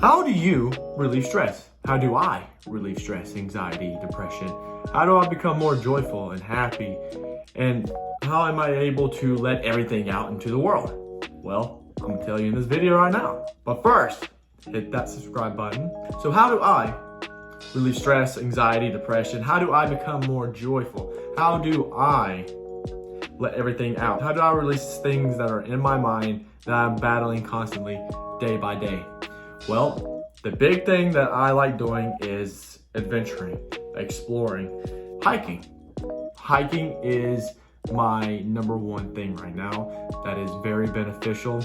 How do you relieve stress? How do I relieve stress, anxiety, depression? How do I become more joyful and happy? And how am I able to let everything out into the world? Well, I'm gonna tell you in this video right now. But first, hit that subscribe button. So how do I relieve stress, anxiety, depression? How do I become more joyful? How do I let everything out? How do I release things that are in my mind that I'm battling constantly day by day? Well, the big thing that I like doing is adventuring, exploring, hiking. Hiking is my number one thing right now that is very beneficial.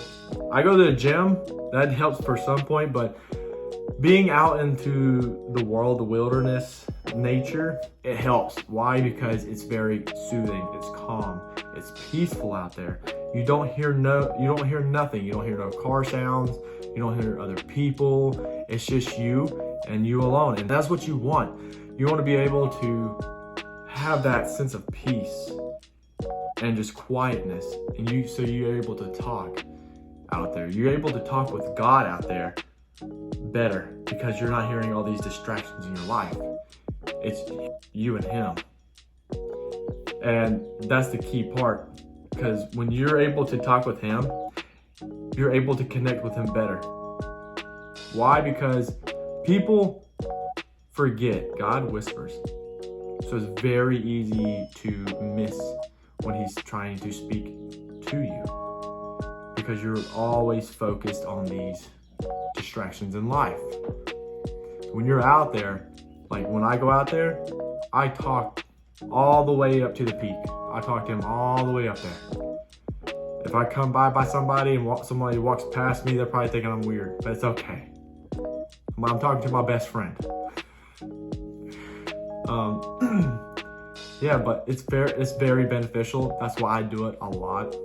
I go to the gym, that helps for some point, but being out into the world, the wilderness, nature, it helps. Why? Because it's very soothing, it's calm, it's peaceful out there. You don't hear nothing. You don't hear no car sounds. You don't hear other people. It's just you and you alone. And that's what you want. You want to be able to have that sense of peace and just quietness. And so you're able to talk out there. You're able to talk with God out there better because you're not hearing all these distractions in your life. It's you and Him. And that's the key part. Because when you're able to talk with Him, you're able to connect with Him better. Why? Because people forget. God whispers. So it's very easy to miss when He's trying to speak to you. Because you're always focused on these distractions in life. When you're out there, like when I go out there, I talk all the way up to the peak. I talk to Him all the way up there. If I come by somebody and somebody walks past me, they're probably thinking I'm weird, but it's okay. I'm talking to my best friend. Yeah, but it's very beneficial. That's why I do it a lot.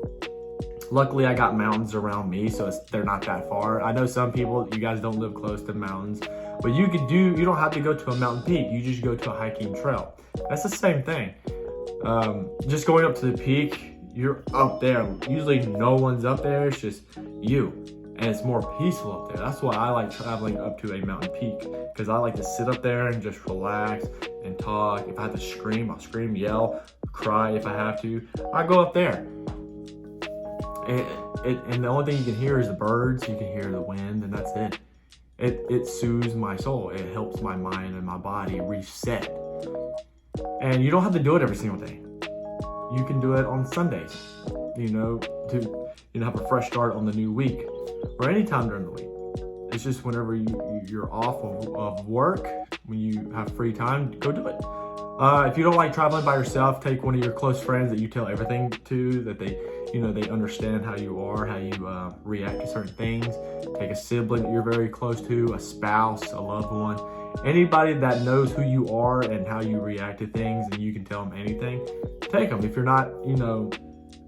Luckily, I got mountains around me, so they're not that far. I know some people, you guys don't live close to mountains, but you don't have to go to a mountain peak. You just go to a hiking trail. That's the same thing. Just going up to the peak, you're up there. Usually no one's up there, it's just you. And it's more peaceful up there. That's why I like traveling up to a mountain peak, because I like to sit up there and just relax and talk. If I have to scream, I'll scream, yell, cry if I have to. I go up there. And the only thing you can hear is the birds, you can hear the wind, and that's it. It soothes my soul. It helps my mind and my body reset. And you don't have to do it every single day. You can do it on Sundays, to have a fresh start on the new week, or any time during the week. It's just whenever you're off of work, when you have free time, go do it. If you don't like traveling by yourself, take one of your close friends that you tell everything to, that they understand how you are, how you react to certain things. Take a sibling that you're very close to, a spouse, a loved one. Anybody that knows who you are and how you react to things, and you can tell them anything, take them. If you're not,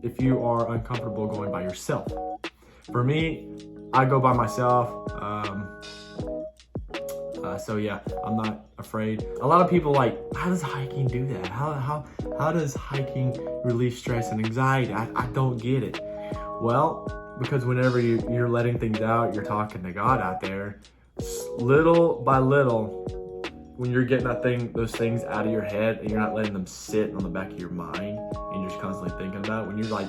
if you are uncomfortable going by yourself. For me, I go by myself. So yeah, I'm not afraid. A lot of people how does hiking do that? How does hiking relieve stress and anxiety? I don't get it. Well, because whenever you're letting things out, you're talking to God out there, little by little, when you're getting those things out of your head and you're not letting them sit on the back of your mind and you're just constantly thinking about it, when you're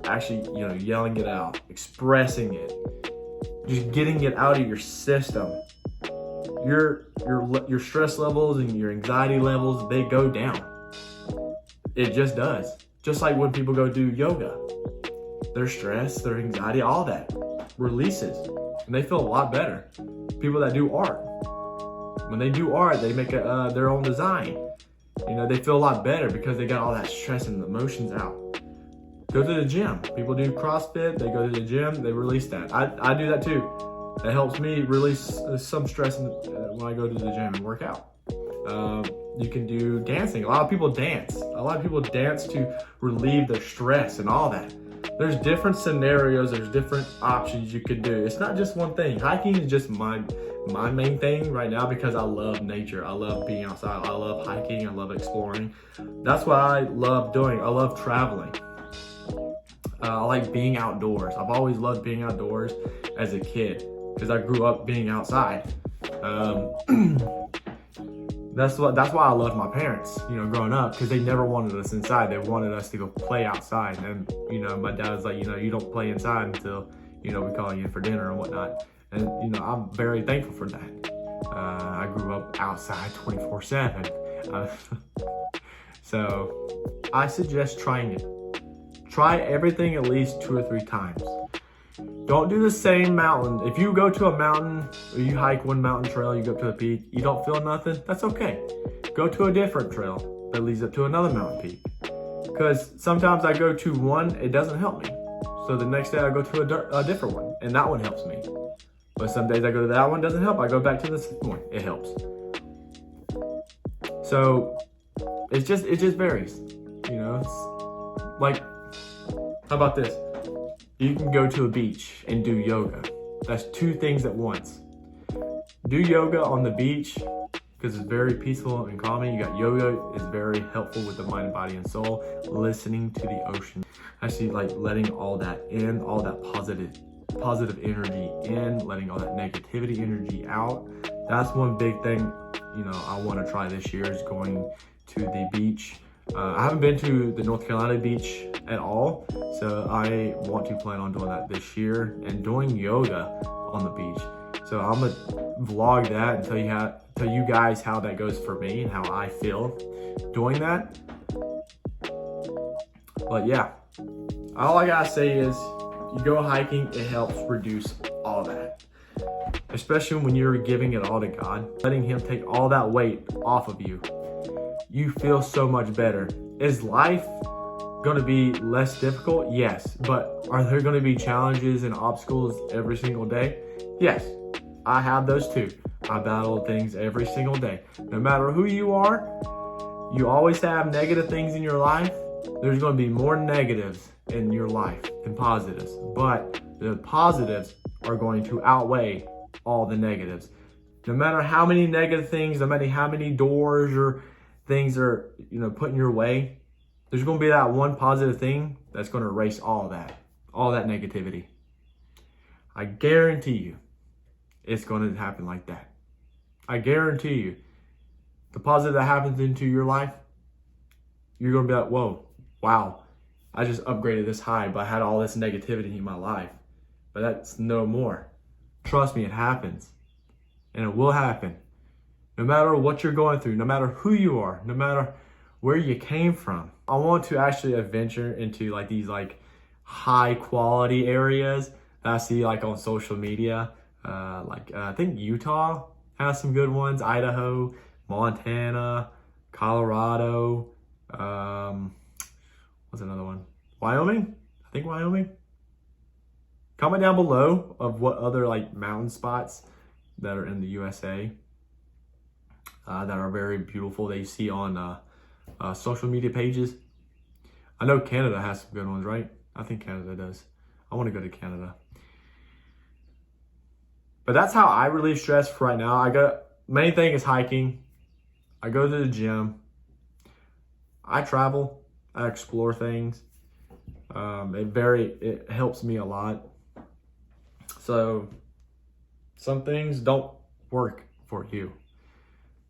actually yelling it out, expressing it, just getting it out of your system, your stress levels and your anxiety levels, they go down. It just does. Just like when people go do yoga, their stress, their anxiety, all that releases and they feel a lot better. People that do art, when they do art, they make their own design. They feel a lot better because they got all that stress and emotions out. Go to the gym. People do CrossFit, they go to the gym, they release that. I do that too. That helps me release some stress when I go to the gym and work out. You can do dancing. A lot of people dance. A lot of people dance to relieve their stress and all that. There's different scenarios. There's different options you could do. It's not just one thing. Hiking is just my main thing right now because I love nature. I love being outside. I love hiking. I love exploring. That's what I love doing. I love traveling. I like being outdoors. I've always loved being outdoors as a kid. because I grew up being outside. That's why I loved my parents, growing up, because they never wanted us inside. They wanted us to go play outside. And, my dad was like, you don't play inside until, we call you in for dinner and whatnot. And, I'm very thankful for that. I grew up outside 24/7. So I suggest trying it. Try everything at least 2 or 3 times. Don't do the same mountain. If you go to a mountain or you hike one mountain trail, you go up to a peak, you don't feel nothing, that's okay. Go to a different trail that leads up to another mountain peak. Because sometimes I go to one, it doesn't help me. So the next day I go to a different one, and that one helps me. But some days I go to that one, doesn't help. I go back to this one, it helps. So it just varies. It's like, how about this? You can go to a beach and do yoga. That's 2 things at once. Do yoga on the beach because it's very peaceful and calming. You got yoga is very helpful with the mind, body, and soul. Listening to the ocean. Actually, like letting all that in, all that positive energy in, letting all that negativity energy out. That's one big thing, I want to try this year is going to the beach. I haven't been to the North Carolina beach at all, so I want to plan on doing that this year and doing yoga on the beach. So I'm gonna vlog that and tell you guys how that goes for me and how I feel doing that. But yeah, all I gotta say is you go hiking, it helps reduce all that. Especially when you're giving it all to God, letting Him take all that weight off of you. You feel so much better. Is life gonna be less difficult? Yes. But are there gonna be challenges and obstacles every single day? Yes. I have those too. I battle things every single day. No matter who you are, you always have negative things in your life. There's gonna be more negatives in your life than positives. But the positives are going to outweigh all the negatives. No matter how many negative things, no matter how many doors or things are put in your way, there's going to be that one positive thing that's going to erase all that negativity. I guarantee you it's going to happen like that. I guarantee you the positive that happens into your life, you're going to be like, whoa, wow, I just upgraded this high, but I had all this negativity in my life. But that's no more. Trust me, it happens. And it will happen. No matter what you're going through, no matter who you are, no matter where you came from. I want to actually adventure into these high quality areas that I see on social media. I think Utah has some good ones. Idaho, Montana, Colorado. What's another one? Wyoming? I think Wyoming. Comment down below of what other mountain spots that are in the USA that are very beautiful that you see on social media pages. I know Canada has some good ones, right? I think Canada does. I want to go to Canada. But that's how I relieve stress for right now. Main thing is hiking. I go to the gym. I travel. I explore things. It helps me a lot. So some things don't work for you.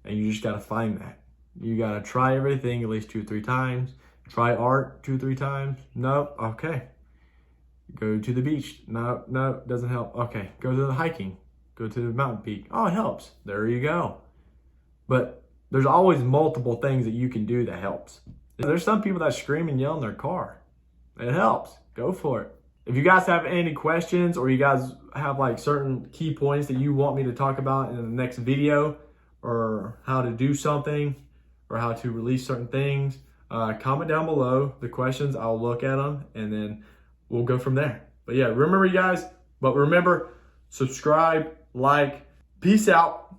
And you just got to find that. You got to try everything at least 2 or 3 times. Try art 2 or 3 times. No, okay. Go to the beach. No, doesn't help. Okay, go to the hiking. Go to the mountain peak. Oh, it helps. There you go. But there's always multiple things that you can do that helps. There's some people that scream and yell in their car. It helps. Go for it. If you guys have any questions or you guys have certain key points that you want me to talk about in the next video, or how to do something, or how to release certain things, comment down below the questions. I'll look at them and then we'll go from there. But yeah, remember you guys, subscribe, like, peace out.